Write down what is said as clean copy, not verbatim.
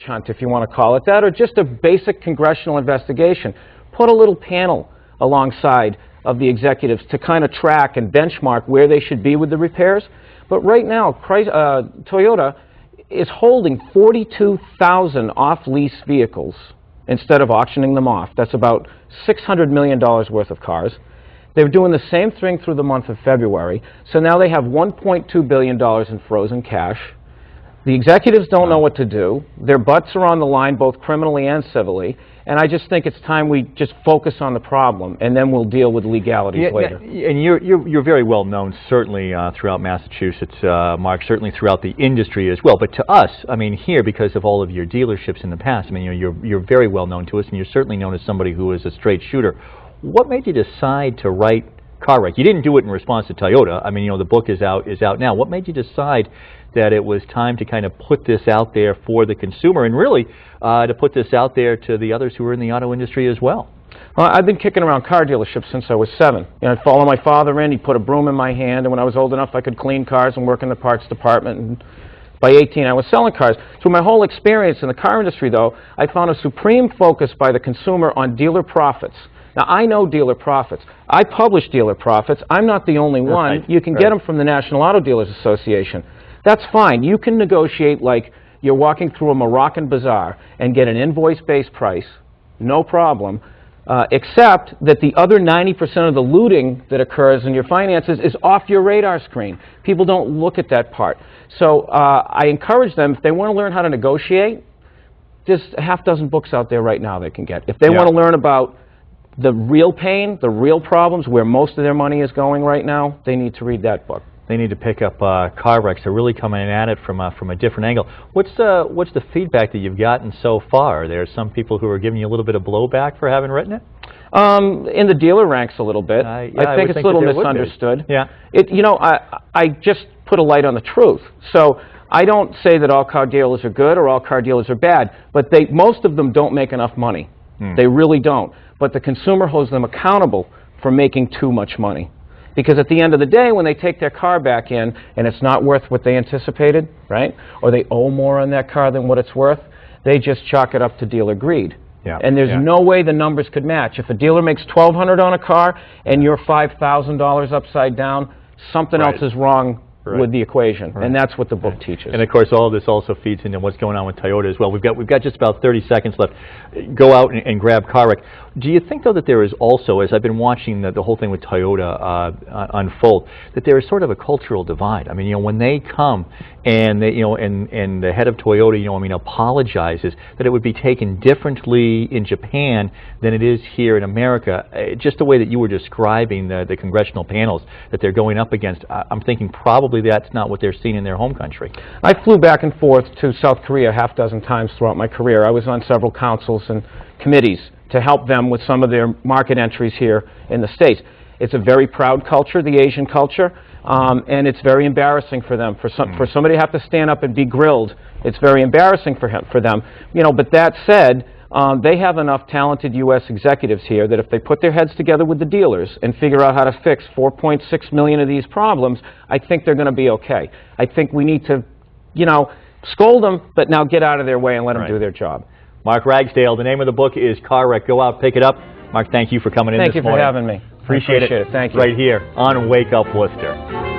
hunt, if you want to call it that, or just a basic congressional investigation. Put a little panel alongside of the executives to kind of track and benchmark where they should be with the repairs. But right now, Toyota is holding 42,000 off-lease vehicles instead of auctioning them off. That's about $600 million worth of cars. They're doing the same thing through the month of February. So now they have $1.2 billion in frozen cash. The executives don't know what to do. Their butts are on the line, both criminally and civilly. And I just think it's time we just focus on the problem, and then we'll deal with legalities later. And you're very well known, certainly throughout Massachusetts, Mark, certainly throughout the industry as well. But to us, I mean, here, because of all of your dealerships in the past, I mean, you're very well known to us, and you're certainly known as somebody who is a straight shooter. What made you decide to write Car Wreck? You didn't do it in response to Toyota. I mean, you know, the book is out now. What made you decide that it was time to kind of put this out there for the consumer, and really to put this out there to the others who are in the auto industry as well? Well, I've been kicking around car dealerships since I was 7. You know, I'd follow my father in, he'd put a broom in my hand, and when I was old enough I could clean cars and work in the parts department, and by 18 I was selling cars. Through my whole experience in the car industry, though, I found a supreme focus by the consumer on dealer profits. Now, I know dealer profits. I publish dealer profits. I'm not the only one. Right. You can get them from the National Auto Dealers Association. That's fine. You can negotiate like you're walking through a Moroccan bazaar and get an invoice-based price, no problem, except that the other 90% of the looting that occurs in your finances is off your radar screen. People don't look at that part. So I encourage them, if they want to learn how to negotiate, there's a half-dozen books out there right now they can get. If they want to learn about the real pain, the real problems, where most of their money is going right now, they need to read that book. They need to pick up Car Wrecks. They're really coming at it from a different angle. What's the feedback that you've gotten so far? There are some people who are giving you a little bit of blowback for having written it? In the dealer ranks a little bit. I think it's a little misunderstood. Yeah. You know, I just put a light on the truth. So I don't say that all car dealers are good or all car dealers are bad, but most of them don't make enough money. They really don't. But the consumer holds them accountable for making too much money. Because at the end of the day, when they take their car back in and it's not worth what they anticipated, right, or they owe more on that car than what it's worth, they just chalk it up to dealer greed. Yeah. And there's no way the numbers could match. If a dealer makes $1,200 on a car and you're $5,000 upside down, something else is wrong with the equation, and that's what the book teaches. And of course, all of this also feeds into what's going on with Toyota as well. We've got just about 30 seconds left. Go out and grab Car Wreck. Do you think, though, that there is also, as I've been watching the whole thing with Toyota unfold, that there is sort of a cultural divide? I mean, you know, when they come and they, you know, and the head of Toyota, you know, I mean, apologizes, that it would be taken differently in Japan than it is here in America. Just the way that you were describing the congressional panels that they're going up against, I'm thinking probably that's not what they're seeing in their home country. I flew back and forth to South Korea half dozen times throughout my career. I was on several councils and committees to help them with some of their market entries here in the States. It's a very proud culture, the Asian culture, and it's very embarrassing for them. For somebody to have to stand up and be grilled, it's very embarrassing for them. You know, but that said, they have enough talented U.S. executives here that if they put their heads together with the dealers and figure out how to fix 4.6 million of these problems, I think they're going to be okay. I think we need to, you know, scold them, but now get out of their way and let them do their job. Mark Ragsdale, the name of the book is Car Wreck. Go out, pick it up. Mark, thank you for coming in this morning. Thank you for having me. Appreciate it. Thank you. Right here on Wake Up Worcester.